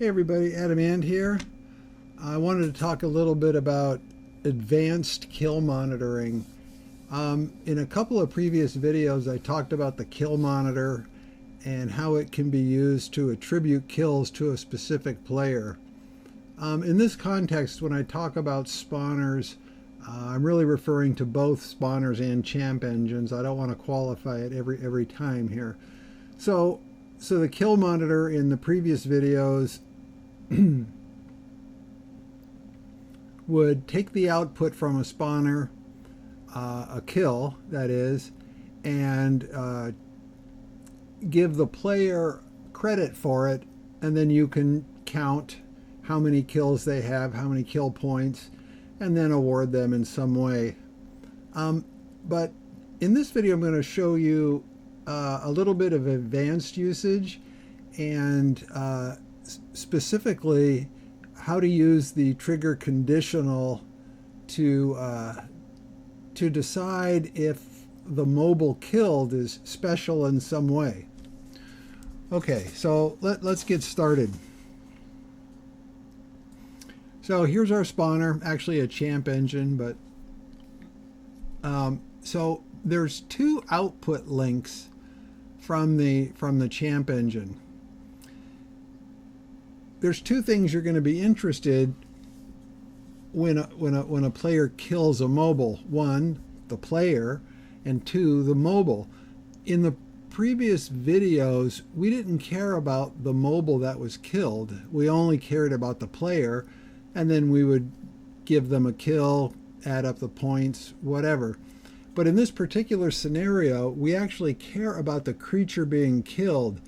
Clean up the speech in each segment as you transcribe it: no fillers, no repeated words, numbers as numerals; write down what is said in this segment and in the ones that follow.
Hey everybody, Adam And here. I wanted to talk a little bit about advanced kill monitoring. In a couple of previous videos, I talked about the kill monitor and how it can be used to attribute kills to a specific player. In this context, when I talk about spawners, I'm really referring to both spawners and champ engines. I don't want to qualify it every time here. So the kill monitor in the previous videos would take the output from a spawner, a kill that is, and give the player credit for it, and then you can count how many kills they have, how many kill points, and then award them in some way. But in this video, I'm going to show you a little bit of advanced usage and specifically how to use the trigger conditional to decide if the mobile killed is special in some way. Okay, so let's get started. So here's our spawner, actually a champ engine, but so there's two output links from the champ engine. There's two things you're going to be interested when a player kills a mobile. One, the player, and two, the mobile. In the previous videos, we didn't care about the mobile that was killed. We only cared about the player, and then we would give them a kill, add up the points, whatever. But in this particular scenario, we actually care about the creature being killed.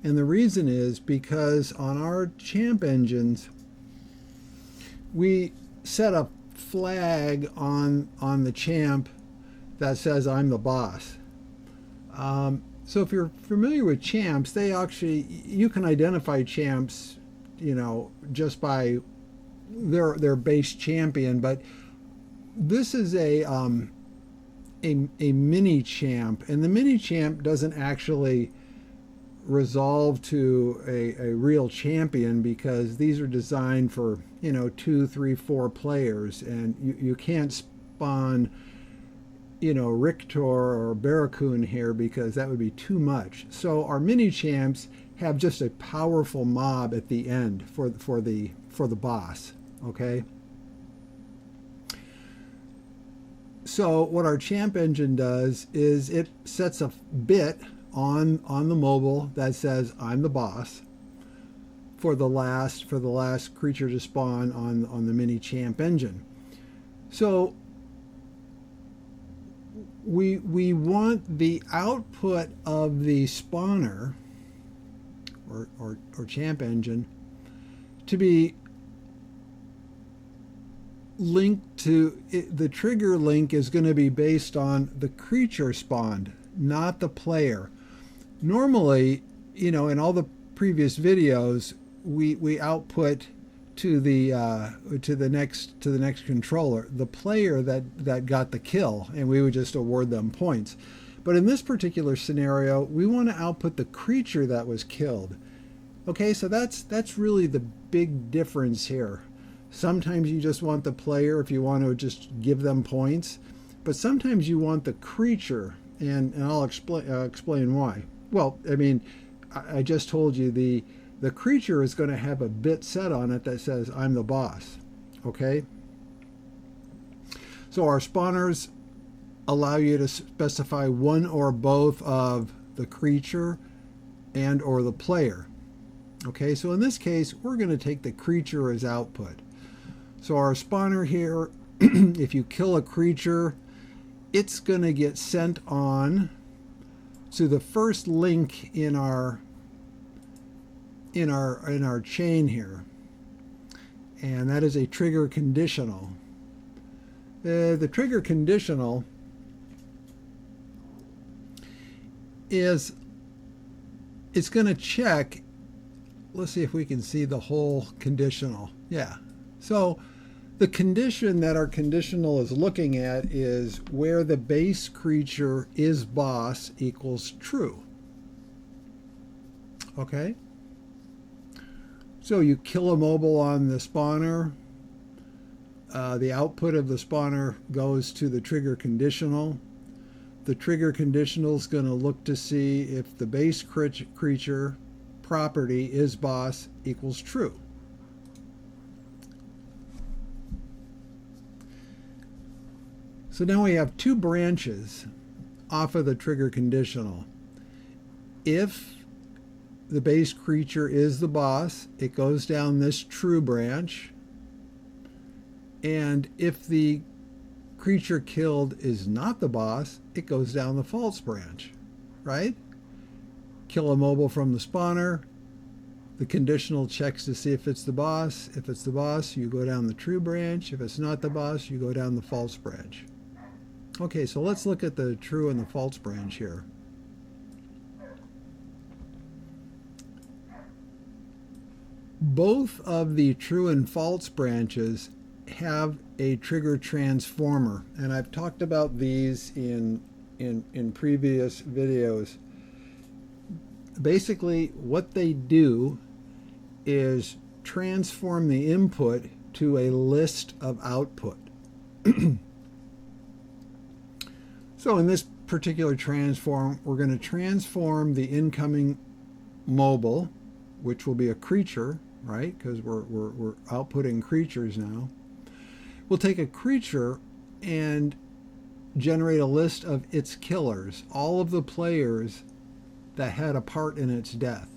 And the reason is because on our champ engines, we set a flag on the champ that says I'm the boss. So if you're familiar with champs, you can identify champs, just by their base champion. But this is a mini champ, and the mini champ doesn't actually resolve to a real champion because these are designed for 2, 3, 4 players, and you can't spawn Rictor or Barracoon here because that would be too much. So our mini champs have just a powerful mob at the end for the boss. Okay. So what our champ engine does is it sets a bit on the mobile that says I'm the boss for the last creature to spawn on the mini champ engine. So we want the output of the spawner or champ engine to be linked to the trigger link is going to be based on the creature spawned, not the player. Normally, in all the previous videos, we output to the next controller the player that got the kill, and we would just award them points. But in this particular scenario, we want to output the creature that was killed. Okay, so that's really the big difference here. Sometimes you just want the player if you want to just give them points, but sometimes you want the creature, and I'll explain why. Well, I mean, I just told you the creature is going to have a bit set on it that says I'm the boss. Okay? So our spawners allow you to specify one or both of the creature and or the player. Okay, so in this case, we're going to take the creature as output. So our spawner here, if you kill a creature, it's going to get sent on to the first link in our chain here, and that is a trigger conditional. The trigger conditional is it's going to check. Let's see if we can see the whole conditional. Yeah. So the condition that our conditional is looking at is where the base creature is boss equals true. Okay? So you kill a mobile on the spawner. The output of the spawner goes to the trigger conditional. The trigger conditional is going to look to see if the base creature property is boss equals true. So now we have two branches off of the trigger conditional. If the base creature is the boss, it goes down this true branch. And if the creature killed is not the boss, it goes down the false branch, right? Kill a mobile from the spawner. The conditional checks to see if it's the boss. If it's the boss, you go down the true branch. If it's not the boss, you go down the false branch. Okay, so let's look at the true and the false branch here. Both of the true and false branches have a trigger transformer, and I've talked about these in previous videos. Basically, what they do is transform the input to a list of output. So in this particular transform, we're going to transform the incoming mobile, which will be a creature, right? Because we're outputting creatures now. We'll take a creature and generate a list of its killers, all of the players that had a part in its death.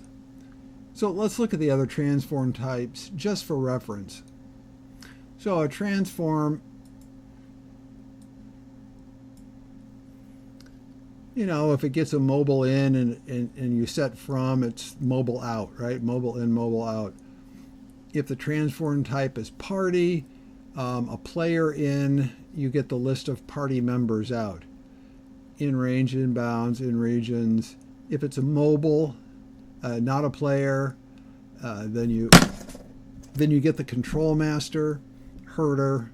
So let's look at the other transform types just for reference. So a transform, you know, if it gets a mobile in and you set from, it's mobile out, right? Mobile in, mobile out. If the transform type is party, a player in, you get the list of party members out. In range, in bounds, in regions. If it's a mobile, not a player, then you get the control master, herder,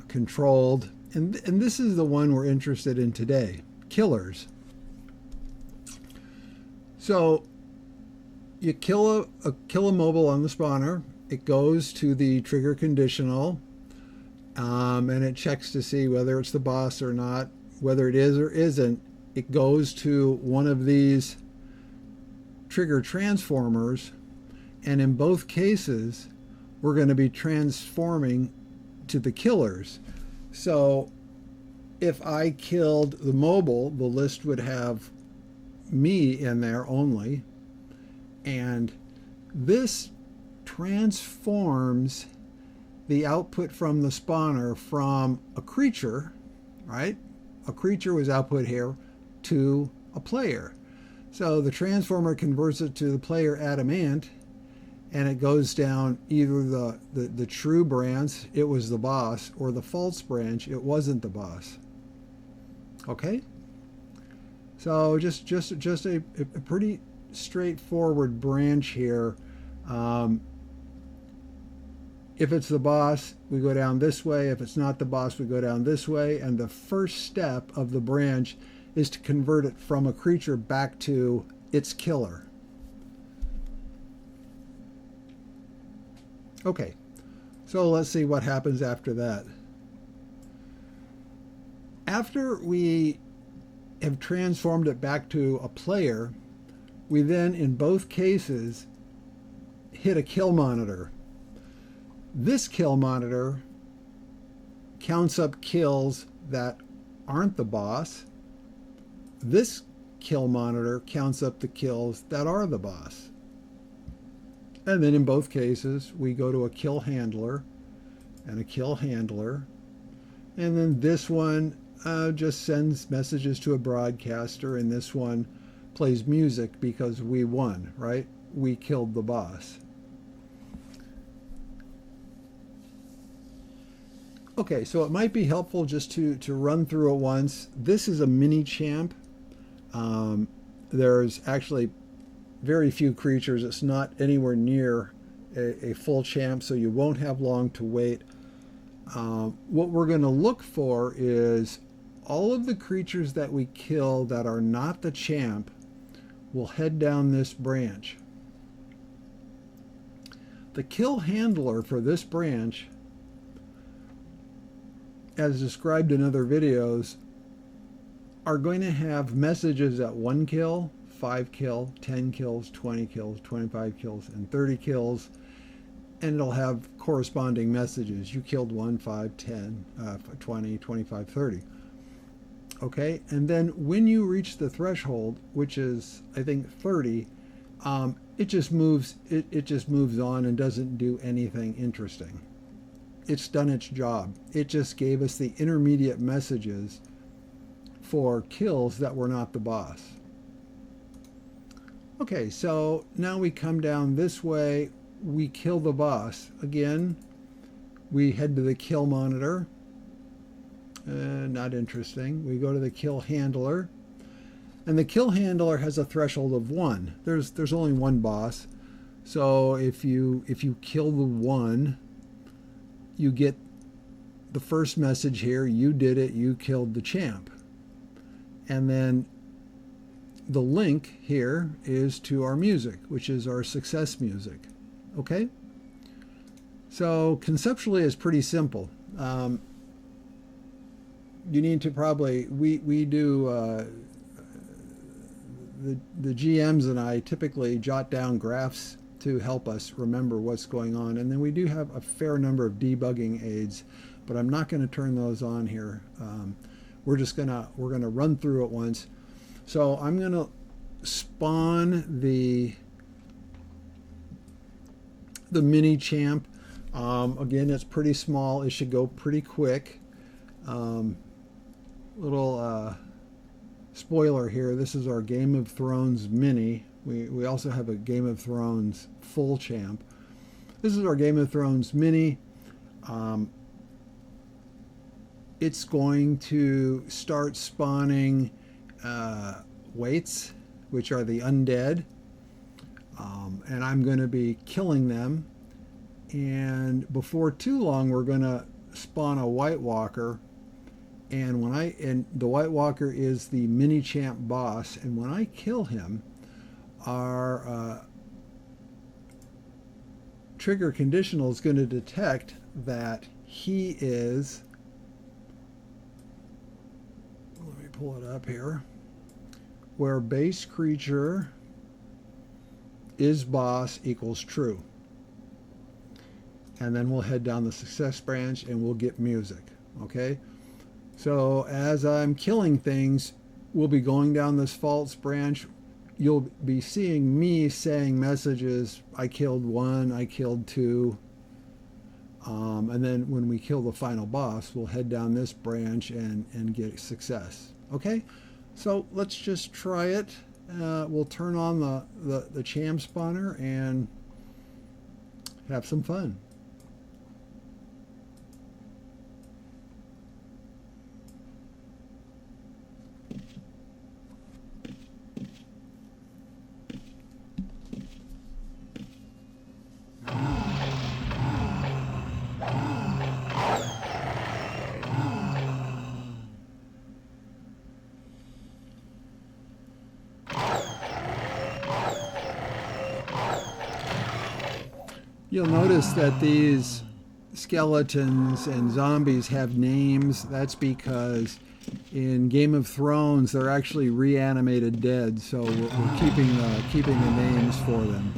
controlled, and this is the one we're interested in today, killers. So you kill a mobile on the spawner. It goes to the trigger conditional, and it checks to see whether it's the boss or not. Whether it is or isn't, it goes to one of these trigger transformers, and in both cases, we're going to be transforming to the killers. So if I killed the mobile, the list would have me in there only, and this transforms the output from the spawner from a creature, right? A creature was output here to a player. So the transformer converts it to the player adamant, and it goes down either the true branch, it was the boss, or the false branch, it wasn't the boss. Okay? So just a pretty straightforward branch here. If it's the boss, we go down this way. If it's not the boss, we go down this way. And the first step of the branch is to convert it from a creature back to its killer. Okay, so let's see what happens after that. After we have transformed it back to a player, we then, in both cases, hit a kill monitor. This kill monitor counts up kills that aren't the boss. This kill monitor counts up the kills that are the boss. And then in both cases, we go to a kill handler and a kill handler. And then this one just sends messages to a broadcaster, and this one plays music because we won, right? We killed the boss. Okay, so it might be helpful just to run through it once. This is a mini champ. There's actually very few creatures. It's not anywhere near a full champ, so you won't have long to wait. What we're going to look for is all of the creatures that we kill that are not the champ will head down this branch. The kill handler for this branch, as described in other videos, are going to have messages at 1 kill, 5 kill, 10 kills, 20 kills, 25 kills, and 30 kills. And it'll have corresponding messages. You killed 1, 5, 10, 20, 25, 30. Okay, and then when you reach the threshold, which is I think 30, it just moves. It just moves on and doesn't do anything interesting. It's done its job. It just gave us the intermediate messages for kills that were not the boss. Okay, so now we come down this way. We kill the boss. Again, we head to the kill monitor. Not interesting. We go to the kill handler. And the kill handler has a threshold of 1. There's only one boss. So if you kill the 1, you get the first message here. You did it. You killed the champ. And then the link here is to our music, which is our success music. Okay? So conceptually it's pretty simple. You need to probably, we do, the GMs and I typically jot down graphs to help us remember what's going on. And then we do have a fair number of debugging aids, but I'm not going to turn those on here. We're going to run through it once. So I'm going to spawn the mini champ. Again, it's pretty small. It should go pretty quick. Little spoiler here. This is our Game of Thrones mini. We also have a Game of Thrones full champ. This is our Game of Thrones mini. It's going to start spawning waits, which are the undead. And I'm going to be killing them. And before too long, we're going to spawn a White Walker. And the White Walker is the mini champ boss. And when I kill him, our trigger conditional is going to detect that he is, let me pull it up here, where base creature is boss equals true. And then we'll head down the success branch and we'll get music. Okay, so as I'm killing things, we'll be going down this false branch. You'll be seeing me saying messages. I killed 1, I killed 2. And then when we kill the final boss, we'll head down this branch and get success. Okay, so let's just try it. We'll turn on the champ spawner and have some fun. You'll notice that these skeletons and zombies have names. That's because in Game of Thrones they're actually reanimated dead, so we're keeping the names for them.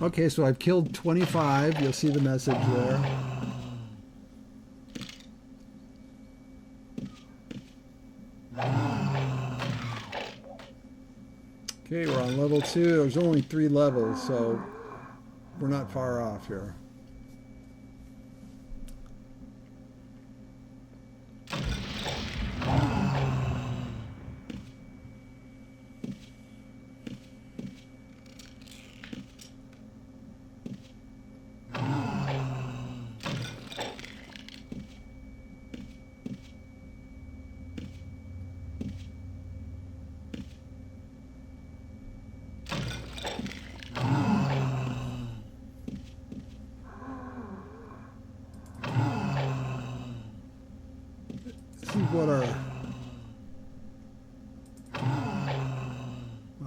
Okay, so I've killed 25. You'll see the message there. Okay, we're on level 2. There's only 3 levels, so we're not far off here.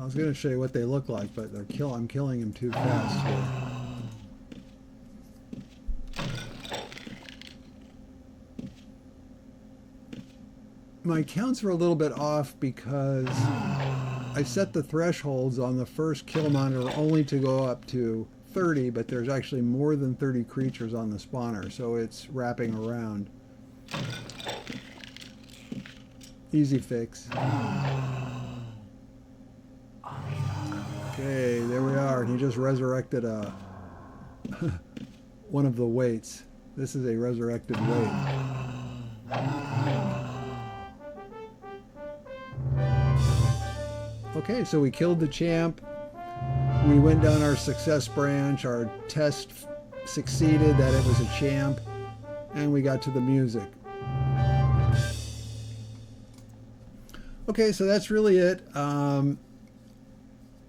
I was going to show you what they look like, but I'm killing them too fast here. My counts were a little bit off because I set the thresholds on the first kill monitor only to go up to 30, but there's actually more than 30 creatures on the spawner, so it's wrapping around. Easy fix. Okay, there we are. He just resurrected a one of the weights. This is a resurrected weight. Okay, so we killed the champ. We went down our success branch. Our test succeeded that it was a champ, and we got to the music. Okay, so that's really it.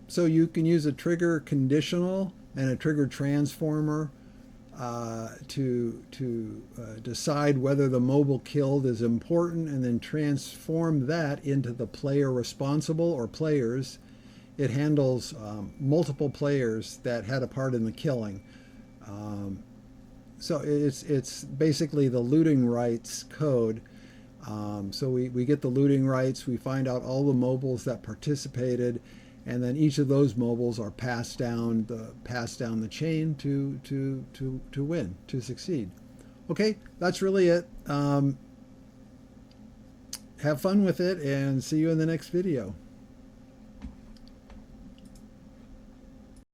So you can use a trigger conditional and a trigger transformer to decide whether the mobile killed is important, and then transform that into the player responsible or players. It handles multiple players that had a part in the killing. So it's basically the looting rights code. So we get the looting rights, we find out all the mobiles that participated, and then each of those mobiles are passed down the chain to win, to succeed. Okay, that's really it. Have fun with it, and see you in the next video.